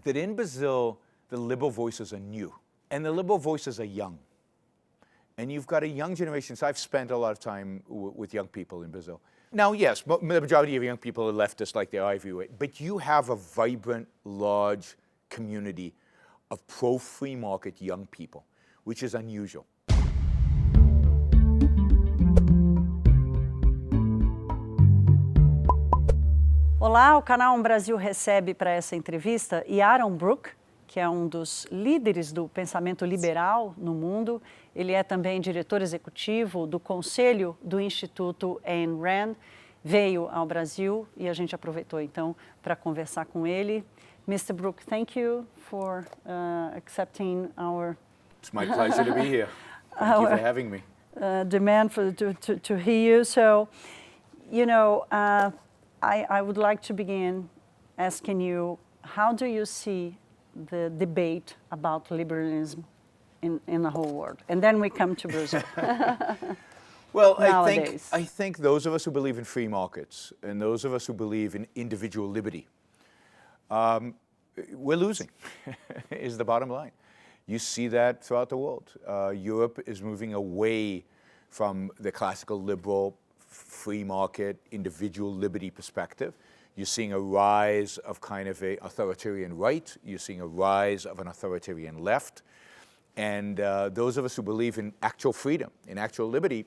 that in Brazil, the liberal voices are new, and the liberal voices are young. And you've got a young generation. So I've spent a lot of time with young people in Brazil. Now, yes, the majority of young people are leftists like they are everywhere, but you have a vibrant, large community of pro-free market young people, which is unusual. Olá, o canal UM Brasil recebe para essa entrevista Yaron Brook, que é um dos líderes do pensamento liberal no mundo. Ele é também diretor executivo do Conselho do Instituto Ayn Rand. Veio ao Brasil e a gente aproveitou então para conversar com ele. Mr. Brook, thank you for accepting our... It's my pleasure to be here. Thank you for having me. Demand to hear you. So, you know, I would like to begin asking you, how do you see the debate about liberalism in the whole world? And then we come to Brazil. Well, I think those of us who believe in free markets and those of us who believe in individual liberty, we're losing, is the bottom line. You see that throughout the world. Europe is moving away from the classical liberal free market, individual liberty perspective. You're seeing a rise of kind of an authoritarian right. You're seeing a rise of an authoritarian left. And those of us who believe in actual freedom, in actual liberty,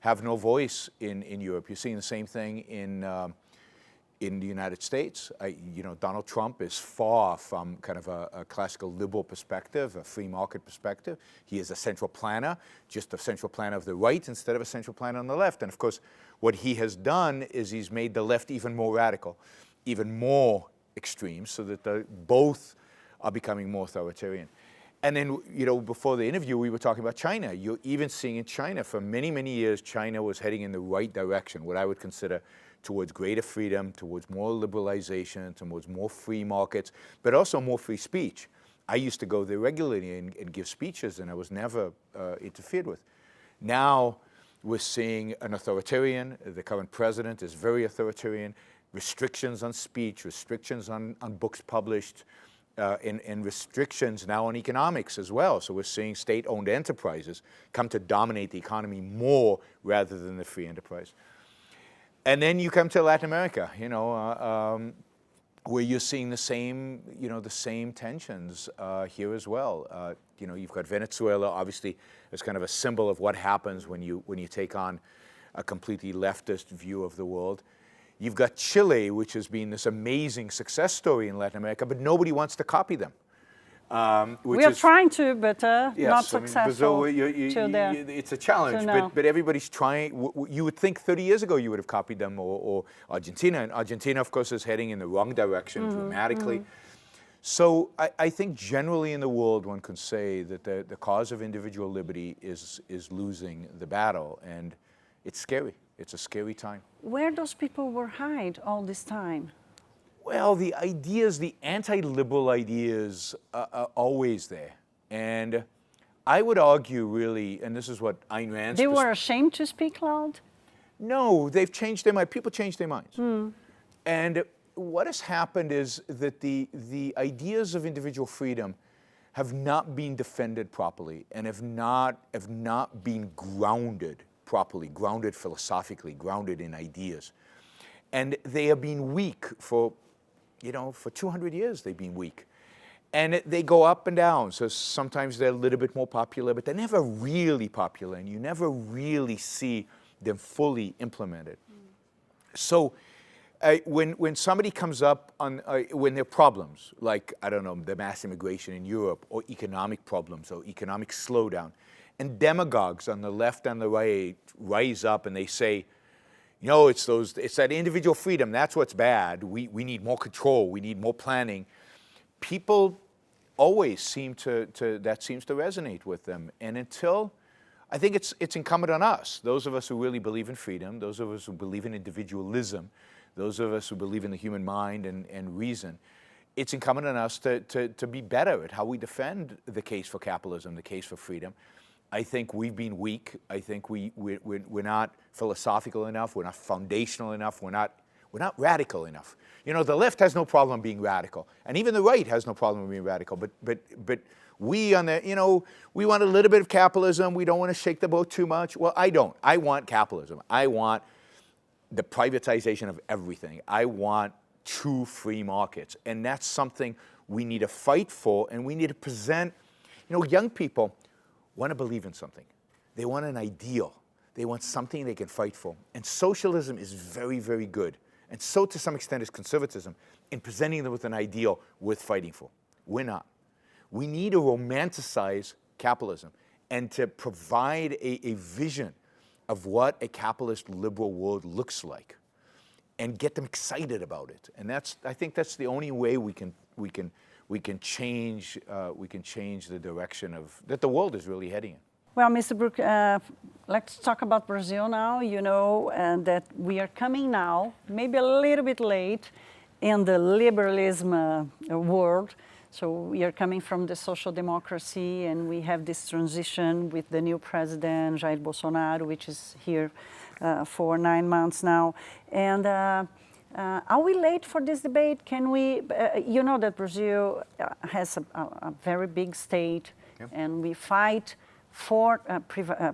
have no voice in Europe. You're seeing the same thing in the United States. Donald Trump is far from kind of a classical liberal perspective, a free market perspective. He is a central planner, just a central planner of the right instead of a central planner on the left. And of course, what he has done is he's made the left even more radical, even more extreme, so that both are becoming more authoritarian. And then, before the interview, we were talking about China. You're even seeing in China, for many, many years, China was heading in the right direction, what I would consider towards greater freedom, towards more liberalization, towards more free markets, but also more free speech. I used to go there regularly and give speeches, and I was never interfered with. Now, we're seeing an authoritarian. The current president is very authoritarian. Restrictions on speech, restrictions on books published, and restrictions now on economics as well. So we're seeing state-owned enterprises come to dominate the economy more rather than the free enterprise. And then you come to Latin America, where you're seeing the same tensions here as well. You've got Venezuela, obviously, as kind of a symbol of what happens when you take on a completely leftist view of the world. You've got Chile, which has been this amazing success story in Latin America, but nobody wants to copy them. We are trying to, but not successful. Brazil, it's a challenge, but everybody's trying. You would think 30 years ago you would have copied them, or Argentina. And Argentina, of course, is heading in the wrong direction dramatically. So I think generally in the world one can say that the cause of individual liberty is losing the battle, and it's scary. It's a scary time. Where those people were hide all this time? Well, the ideas, the anti-liberal ideas are always there. And I would argue really, and this is what Ayn Rand's... They were ashamed to speak loud? No, they've changed their mind. People change their minds. And what has happened is that the ideas of individual freedom have not been defended properly and have not been grounded properly, grounded philosophically, grounded in ideas. And they have been weak for 200 years they've been weak. And they go up and down. So sometimes they're a little bit more popular, but they're never really popular, and you never really see them fully implemented. So when somebody comes up on, when there are problems, like, I don't know, the mass immigration in Europe, or economic problems, or economic slowdown, and demagogues on the left and the right rise up and they say, it's that individual freedom, that's what's bad. We need more control, we need more planning. People always that seems to resonate with them. And until, I think it's incumbent on us, those of us who really believe in freedom, those of us who believe in individualism, those of us who believe in the human mind and reason, it's incumbent on us to be better at how we defend the case for capitalism, the case for freedom. I think we've been weak. I think we're not philosophical enough. We're not foundational enough. We're not radical enough. You know, the left has no problem being radical, and even the right has no problem being radical. But we on the, you know, we want a little bit of capitalism. We don't want to shake the boat too much. Well, I don't. I want capitalism. I want the privatization of everything. I want true free markets, and that's something we need to fight for, and we need to present. You know, young people want to believe in something. They want an ideal. They want something they can fight for. And socialism is very, very good. And so to some extent is conservatism in presenting them with an ideal worth fighting for. We're not. We need to romanticize capitalism and to provide a vision of what a capitalist liberal world looks like and get them excited about it. And I think that's the only way we can change the direction that the world is really heading in. Well, Mr. Brook, let's talk about Brazil now. You know that we are coming now, maybe a little bit late, in the liberalism world. So we are coming from the social democracy, and we have this transition with the new president, Jair Bolsonaro, which is here for 9 months now. And are we late for this debate? Can we, you know that Brazil has a very big state, yep. And we fight for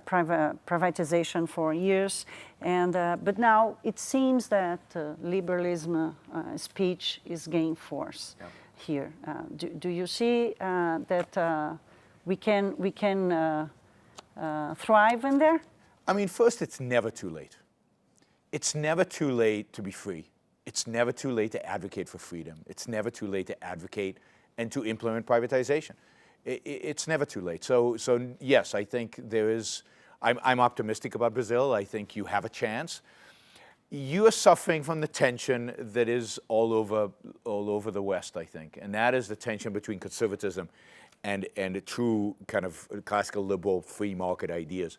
privatization for years, and but now it seems that liberalism speech is gaining force, yep. Here. Do you see that we can thrive in there? I mean, first, it's never too late. It's never too late to be free. It's never too late to advocate for freedom. It's never too late to advocate and to implement privatization. It's never too late. So yes, I think there is. I'm optimistic about Brazil. I think you have a chance. You are suffering from the tension that is all over the West, I think, and that is the tension between conservatism and a true kind of classical liberal free market ideas.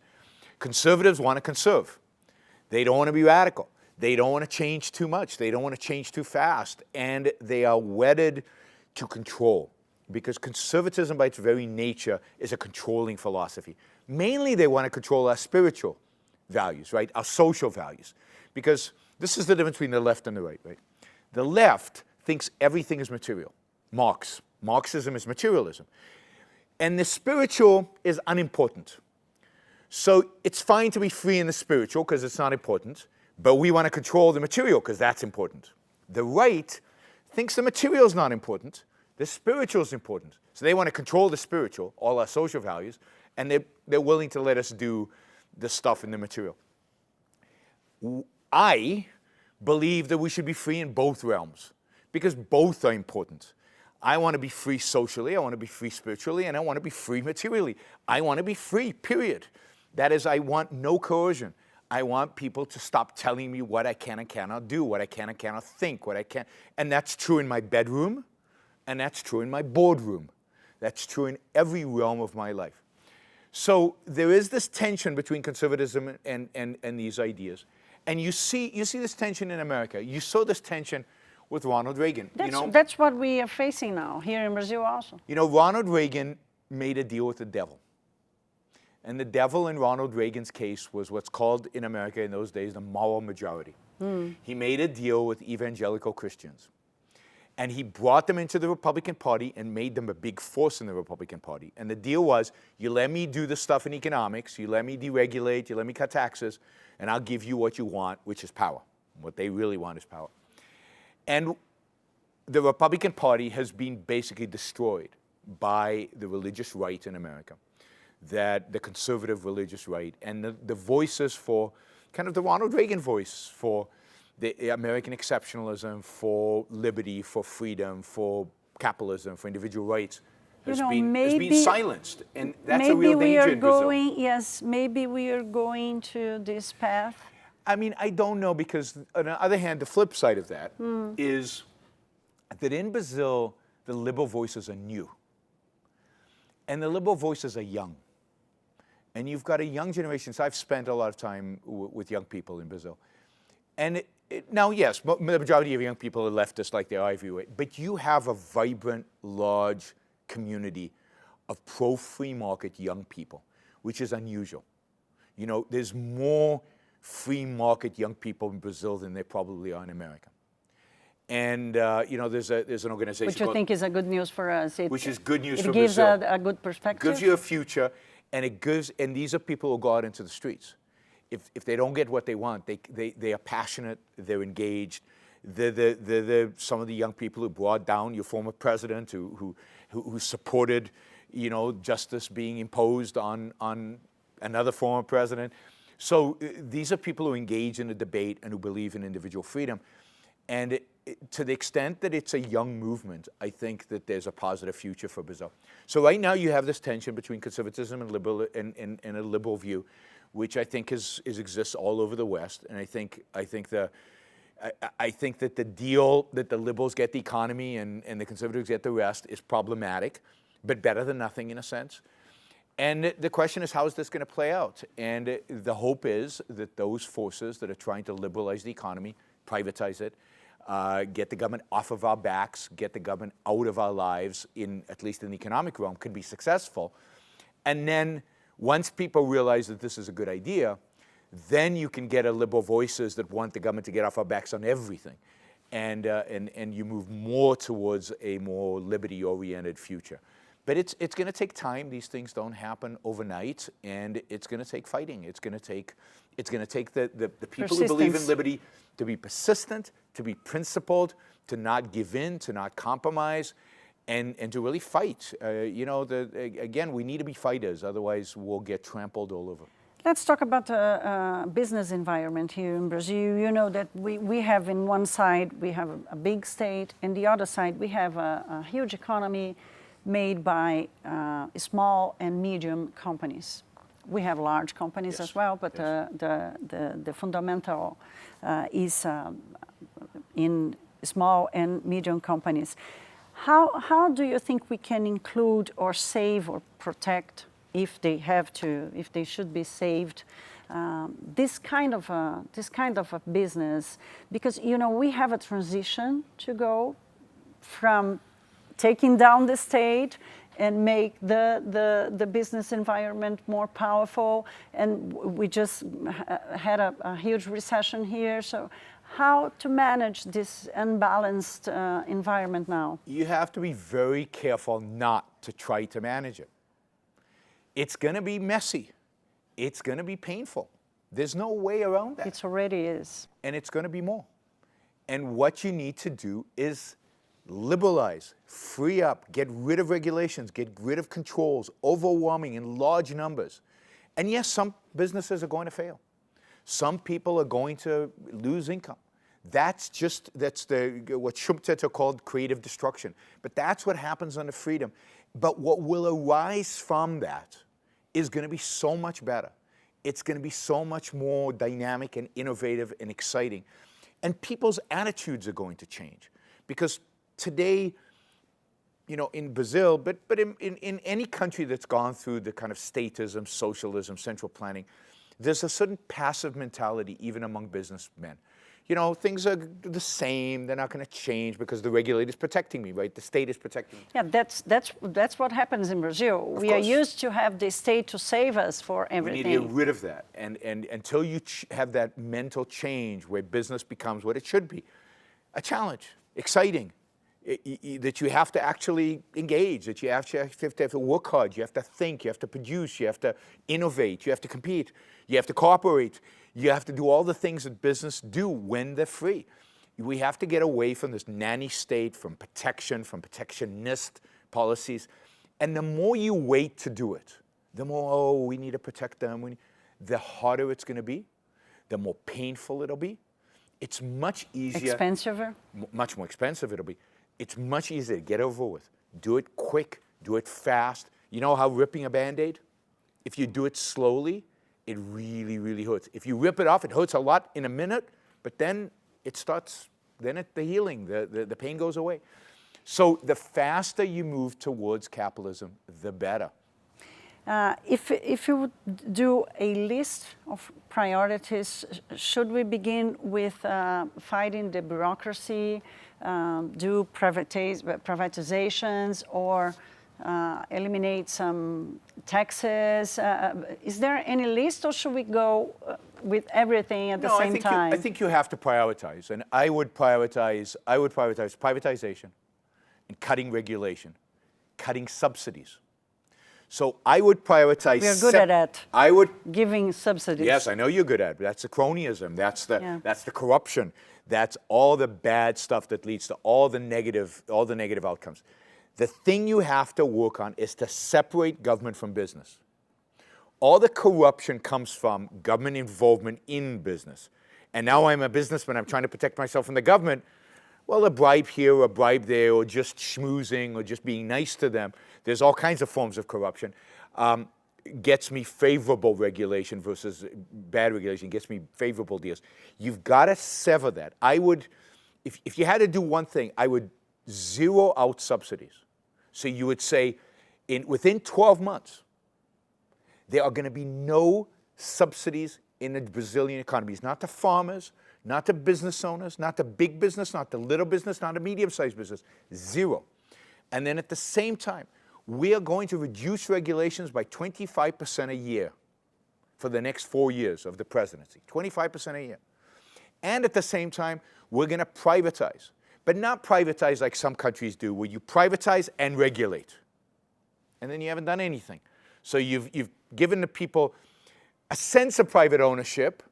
Conservatives want to conserve. They don't want to be radical. They don't want to change too much. They don't want to change too fast, and they are wedded to control. Because conservatism by its very nature is a controlling philosophy. Mainly they want to control our spiritual values, right? Our social values. Because this is the difference between the left and the right, right? The left thinks everything is material. Marxism is materialism. And the spiritual is unimportant. So it's fine to be free in the spiritual because it's not important, but we want to control the material because that's important. The right thinks the material is not important. The spiritual is important. So they want to control the spiritual, all our social values, and they're willing to let us do the stuff in the material. I believe that we should be free in both realms because both are important. I want to be free socially, I want to be free spiritually, and I want to be free materially. I want to be free, period. That is, I want no coercion. I want people to stop telling me what I can and cannot do, what I can and cannot think, what I can. And that's true in my bedroom. And that's true in my boardroom. That's true in every realm of my life. So there is this tension between conservatism and these ideas. And you see this tension in America. You saw this tension with Ronald Reagan. That's what we are facing now, here in Brazil also. You know, Ronald Reagan made a deal with the devil. And the devil in Ronald Reagan's case was what's called in America in those days the moral majority. He made a deal with evangelical Christians. And he brought them into the Republican Party and made them a big force in the Republican Party. And the deal was, you let me do the stuff in economics, you let me deregulate, you let me cut taxes, and I'll give you what you want, which is power. What they really want is power. And the Republican Party has been basically destroyed by the religious right in America, that the conservative religious right, and the voices for, kind of the Ronald Reagan voice for the American exceptionalism, for liberty, for freedom, for capitalism, for individual rights has been silenced. And that's a real danger in Brazil. Yes, maybe we are going to this path. I mean, I don't know, because on the other hand, the flip side of that is that in Brazil, the liberal voices are new. And the liberal voices are young. And you've got a young generation. So I've spent a lot of time with young people in Brazil. And now, yes, the majority of young people are leftists like they are everywhere, but you have a vibrant, large community of pro-free market young people, which is unusual. You know, there's more free market young people in Brazil than there probably are in America. And there's an organization which you think is a good news for us. Which is good news for Brazil. It gives a good perspective. Gives you a future, and these are people who go out into the streets. If they don't get what they want, they are passionate, they're engaged. They're some of the young people who brought down your former president, who supported, justice being imposed on another former president. So these are people who engage in the debate and who believe in individual freedom. And to the extent that it's a young movement, I think that there's a positive future for Brazil. So right now you have this tension between conservatism and a liberal view, which I think exists all over the West. And I think that the deal that the liberals get the economy and the conservatives get the rest is problematic, but better than nothing in a sense. And the question is, how is this going to play out? And the hope is that those forces that are trying to liberalize the economy, privatize it, get the government off of our backs, get the government out of our lives, at least in the economic realm, could be successful. And then once people realize that this is a good idea, then you can get a liberal voices that want the government to get off our backs on everything. And you move more towards a more liberty-oriented future. But it's going to take time. These things don't happen overnight, and it's going to take fighting. It's going to take the people who believe in liberty to be persistent, to be principled, to not give in, to not compromise, and to really fight. Again, we need to be fighters, otherwise we'll get trampled all over. Let's talk about the business environment here in Brazil. You know that we have in one side, we have a big state, and the other side, we have a huge economy made by small and medium companies. We have large companies as well, but the fundamental is in small and medium companies. How do you think we can include or save or protect, if they have to, if they should be saved, this kind of a business? Because we have a transition to go from taking down the state and make the business environment more powerful. And we just had a huge recession here. So how to manage this unbalanced environment now? You have to be very careful not to try to manage it. It's going to be messy. It's going to be painful. There's no way around that. It already is. And it's going to be more. And what you need to do is liberalize, free up, get rid of regulations, get rid of controls, overwhelming in large numbers. And yes, some businesses are going to fail. Some people are going to lose income. That's what Schumpeter called creative destruction. But that's what happens under freedom. But what will arise from that is going to be so much better. It's going to be so much more dynamic and innovative and exciting. And people's attitudes are going to change. Because today, in Brazil, but in any country that's gone through the kind of statism, socialism, central planning, there's a certain passive mentality even among businessmen. Things are the same. They're not going to change because the regulator's protecting me, right? The state is protecting me. Yeah, that's what happens in Brazil. We are used to have the state to save us for everything. We need to get rid of that. And until you have that mental change where business becomes what it should be, a challenge, exciting, that you have to actually engage, that you have to work hard, you have to think, you have to produce, you have to innovate, you have to compete, you have to cooperate, you have to do all the things that business do when they're free. We have to get away from this nanny state, from protectionist policies. And the more you wait to do it, the more, we need to protect them, the harder it's going to be, the more painful it'll be. It's much easier. Expensive? Much more expensive it'll be. It's much easier to get over with. Do it quick, do it fast. You know how ripping a Band-Aid? If you do it slowly, it really, really hurts. If you rip it off, it hurts a lot in a minute, but then it starts, the healing, the pain goes away. So the faster you move towards capitalism, the better. If you would do a list of priorities, should we begin with fighting the bureaucracy, do privatizations, or eliminate some taxes? Is there any list, or should we go with everything at the same time? I think you have to prioritize, and I would prioritize privatization and cutting regulation, cutting subsidies. So I would prioritize. We're good at that. I would giving subsidies. Yes, I know you're good at it. That's the cronyism. That's the corruption. That's all the bad stuff that leads to all the negative outcomes. The thing you have to work on is to separate government from business. All the corruption comes from government involvement in business. And now I'm a businessman, I'm trying to protect myself from the government. Well, a bribe here, or a bribe there, or just schmoozing, or just being nice to them. There's all kinds of forms of corruption. Gets me favorable regulation versus bad regulation, gets me favorable deals. You've got to sever that. I would, if you had to do one thing, I would zero out subsidies. So you would say, within 12 months, there are going to be no subsidies in the Brazilian economy. It's not to farmers, not to business owners, not to big business, not to little business, not to medium-sized business. Zero. And then at the same time, we are going to reduce regulations by 25% a year for the next 4 years of the presidency. 25% a year. And at the same time, we're going to privatize. But not privatize like some countries do, where you privatize and regulate. And then you haven't done anything. So you've given the people a sense of private ownership,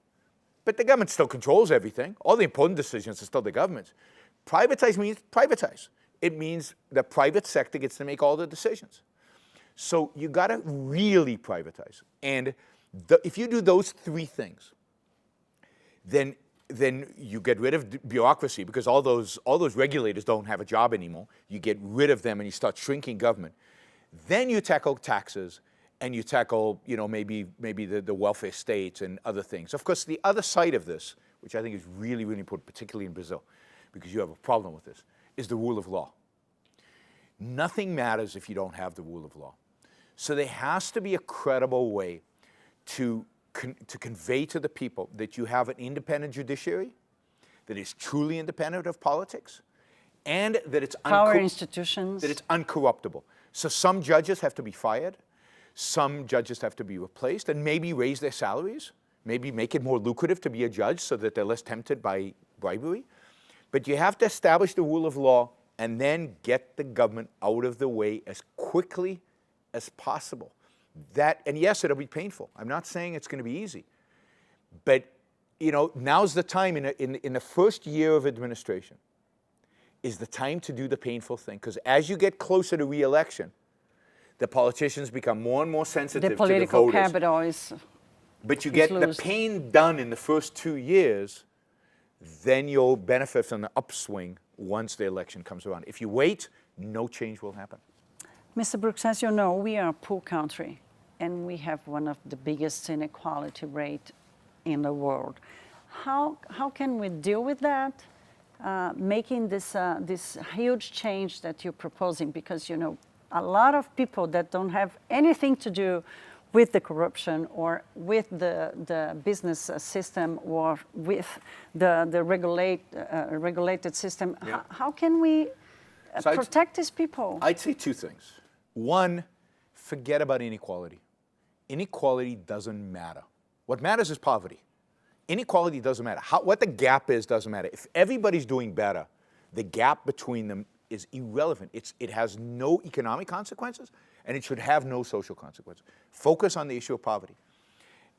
but the government still controls everything. All the important decisions are still the government's. Privatize means privatize. It means the private sector gets to make all the decisions. So you got to really privatize. And if you do those three things, then you get rid of bureaucracy, because all those regulators don't have a job anymore. You get rid of them and you start shrinking government. Then you tackle taxes, and you tackle, maybe the welfare states and other things. Of course, the other side of this, which I think is really, really important, particularly in Brazil, because you have a problem with this, is the rule of law. Nothing matters if you don't have the rule of law. So there has to be a credible way to convey to the people that you have an independent judiciary, that is truly independent of politics, and that it's power institutions, that it's uncorruptible. So some judges have to be fired. Some judges have to be replaced, and maybe raise their salaries, maybe make it more lucrative to be a judge so that they're less tempted by bribery. But you have to establish the rule of law and then get the government out of the way as quickly as possible. And yes, it'll be painful. I'm not saying it's going to be easy. But, now's the time in the first year of administration is the time to do the painful thing. Because as you get closer to re-election, the politicians become more and more sensitive to the voters. The political capital is But you get the pain done in the first 2 years, then you'll benefit from the upswing once the election comes around. If you wait, no change will happen. Mr. Brooks, as you know, we are a poor country, and we have one of the biggest inequality rate in the world. How can we deal with that, making this huge change that you're proposing? Because, a lot of people that don't have anything to do with the corruption or with the business system or with the regulated system, Yeah. how can we protect these people? I'd say two things. One, forget about inequality. Inequality doesn't matter. What matters is poverty. Inequality doesn't matter. What the gap is doesn't matter. If everybody's doing better, the gap between them is irrelevant. It has no economic consequences, and it should have no social consequences. Focus on the issue of poverty.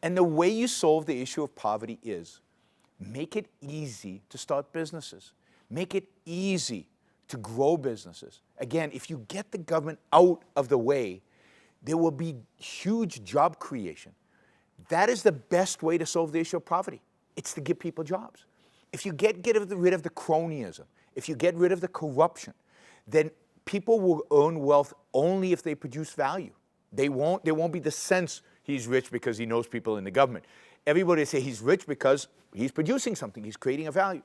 And the way you solve the issue of poverty is make it easy to start businesses. Make it easy to grow businesses. Again, if you get the government out of the way, there will be huge job creation. That is the best way to solve the issue of poverty. It's to give people jobs. If you get rid of the cronyism, if you get rid of the corruption, then people will earn wealth only if they produce value. There won't be the sense he's rich because he knows people in the government. Everybody will say he's rich because he's producing something, he's creating a value.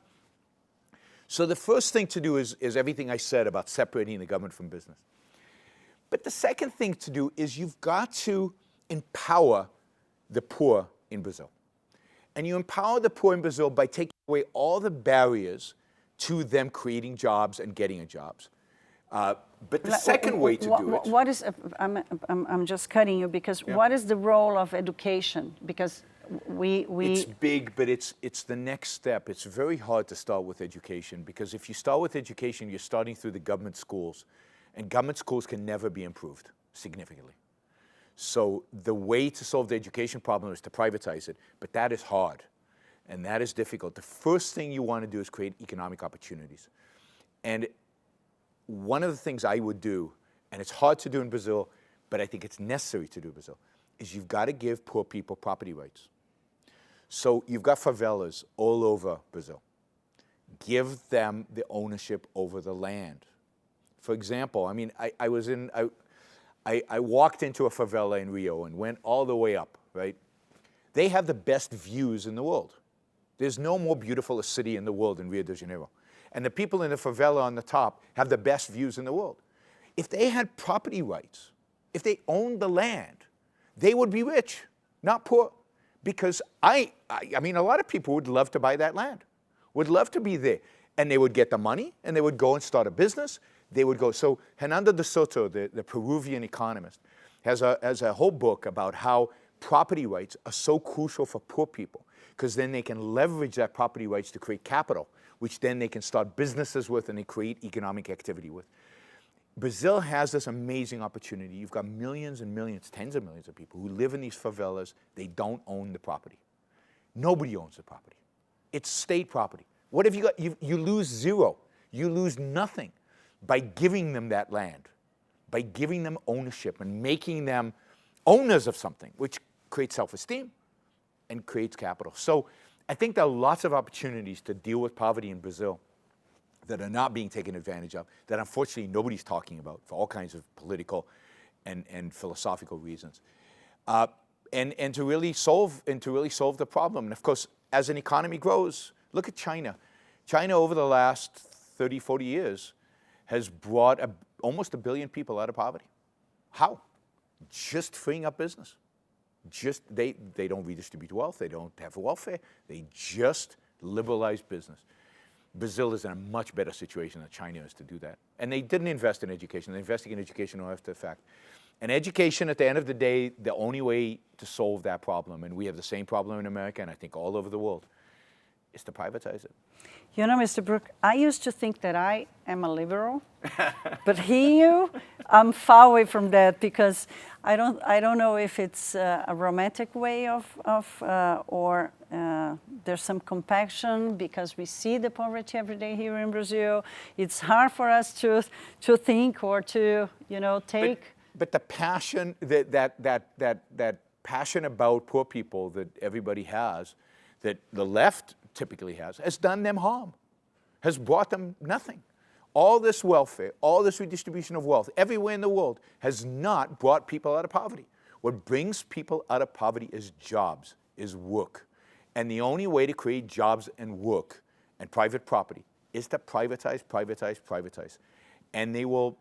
So the first thing to do is everything I said about separating the government from business. But the second thing to do is you've got to empower the poor in Brazil. And you empower the poor in Brazil by taking away all the barriers to them creating jobs and getting jobs. But the second way to do it... I'm just cutting you because what is the role of education? Because It's big, but it's the next step. It's very hard to start with education, because if you start with education, you're starting through the government schools, and government schools can never be improved significantly. So the way to solve the education problem is to privatize it, but that is hard, and that is difficult. The first thing you want to do is create economic opportunities. And one of the things I would do, and it's hard to do in Brazil, but I think it's necessary to do in Brazil, is you've got to give poor people property rights. So you've got favelas all over Brazil. Give them the ownership over the land. For example, I mean, I walked into a favela in Rio and went all the way up, right? They have the best views in the world. There's no more beautiful a city in the world than Rio de Janeiro. And the people in the favela on the top have the best views in the world. If they had property rights, if they owned the land, they would be rich, not poor. Because I mean, a lot of people would love to buy that land, would love to be there. And they would get the money, and they would go and start a business. They would go. So Hernando de Soto, the Peruvian economist, has a whole book about how property rights are so crucial for poor people, because then they can leverage that property rights to create capital, which then they can start businesses with and they create economic activity with. Brazil has this amazing opportunity. You've got millions and millions, tens of millions of people who live in these favelas. They don't own the property. Nobody owns the property. It's state property. What have you got? You lose zero. You lose nothing by giving them that land, by giving them ownership and making them owners of something, which creates self-esteem and creates capital. So I think there are lots of opportunities to deal with poverty in Brazil that are not being taken advantage of, that unfortunately nobody's talking about for all kinds of political and philosophical reasons. And to really solve the problem. And of course, as an economy grows, look at China. China over the last 30, 40 years has brought almost 1 billion people out of poverty. How? Just freeing up business. Just they don't redistribute wealth, they don't have welfare, they just liberalize business. Brazil is in a much better situation than China is to do that. And they didn't invest in education. They're investing in education after the fact. And education, at the end of the day, the only way to solve that problem, and we have the same problem in America and I think all over the world, is to privatize it. You know, Mr. Brook, I used to think that I am a liberal, but here I'm far away from that, because I don't know if it's a romantic way or there's some compassion, because we see the poverty every day here in Brazil. It's hard for us to think or to, take. But the passion, that passion about poor people that everybody has, that the left typically has done them harm, has brought them nothing. All this welfare, all this redistribution of wealth everywhere in the world has not brought people out of poverty. What brings people out of poverty is jobs, is work. And the only way to create jobs and work and private property is to privatize, privatize, privatize. And they will,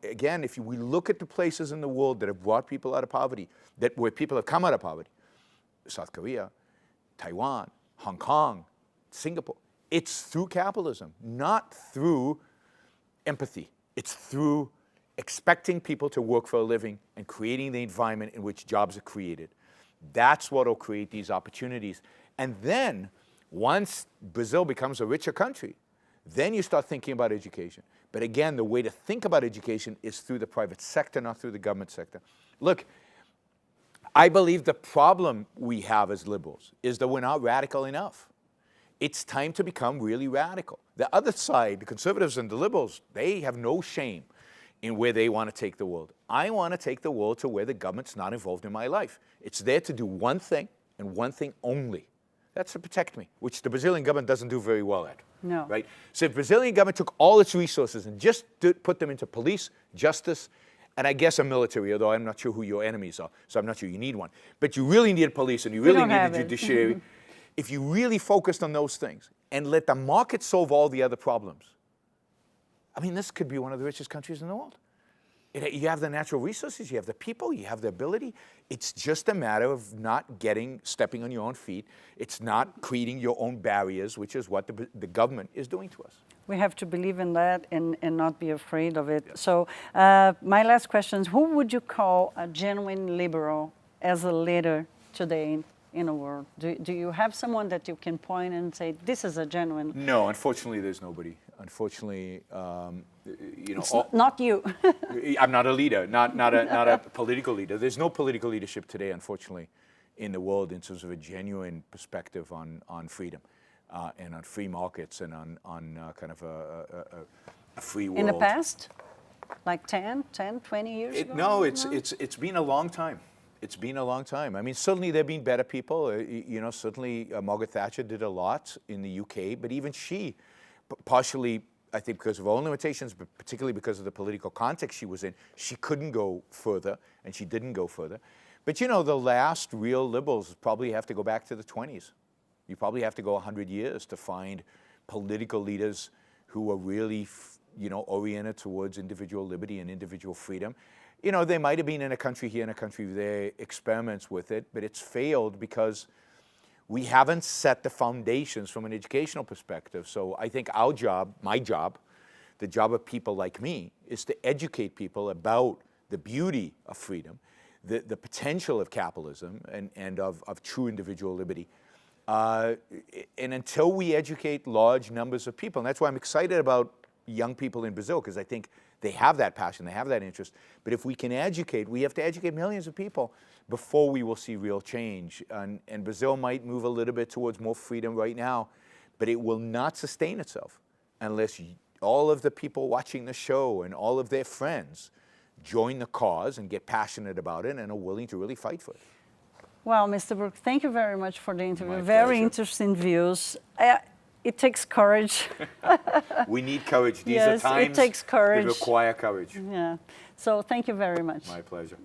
again, if we look at the places in the world that have brought people out of poverty, where people have come out of poverty, South Korea, Taiwan, Hong Kong, Singapore, it's through capitalism, not through empathy. It's through expecting people to work for a living and creating the environment in which jobs are created. That's what will create these opportunities. And then, once Brazil becomes a richer country, then you start thinking about education. But again, the way to think about education is through the private sector, not through the government sector. Look, I believe the problem we have as liberals is that we're not radical enough. It's time to become really radical. The other side, the conservatives and the liberals, they have no shame in where they want to take the world. I want to take the world to where the government's not involved in my life. It's there to do one thing and one thing only. That's to protect me, which the Brazilian government doesn't do very well at. No. Right? So if the Brazilian government took all its resources and just put them into police, justice, and I guess a military, although I'm not sure who your enemies are, so I'm not sure you need one. But you really need a police and you really need a judiciary. If you really focused on those things and let the market solve all the other problems, I mean, this could be one of the richest countries in the world. You have the natural resources, you have the people, you have the ability. It's just a matter of not stepping on your own feet. It's not creating your own barriers, which is what the government is doing to us. We have to believe in that and not be afraid of it. Yes. So my last question is, who would you call a genuine liberal as a leader today in the world? Do you have someone that you can point and say, this is a genuine? No, unfortunately, there's nobody. Unfortunately, you know, It's not you. I'm not a leader, not a political leader. There's no political leadership today, unfortunately, in the world in terms of a genuine perspective on freedom and on free markets and on kind of a free world. In the past, like 10, 20 years ago? No, it's been a long time. It's been a long time. I mean, certainly there have been better people. You know, certainly Margaret Thatcher did a lot in the UK, but even she, partially, I think because of her own limitations, but particularly because of the political context she was in, she couldn't go further, and she didn't go further. But you know, the last real liberals probably have to go back to the 20s. You probably have to go 100 years to find political leaders who are really, you know, oriented towards individual liberty and individual freedom. You know, they might have been in a country here and a country there, experiments with it, but it's failed because we haven't set the foundations from an educational perspective. So I think our job, my job, the job of people like me, is to educate people about the beauty of freedom, the potential of capitalism and of true individual liberty. And until we educate large numbers of people, and that's why I'm excited about young people in Brazil, because I think they have that passion, they have that interest. But if we can educate, we have to educate millions of people before we will see real change. And Brazil might move a little bit towards more freedom right now, but it will not sustain itself unless all of the people watching the show and all of their friends join the cause and get passionate about it and are willing to really fight for it. Well, Mr. Brook, thank you very much for the interview. My Very pleasure. interesting views. It takes courage. We need courage. These Yes, are times it takes courage. that require courage. Yeah. So thank you very much. My pleasure.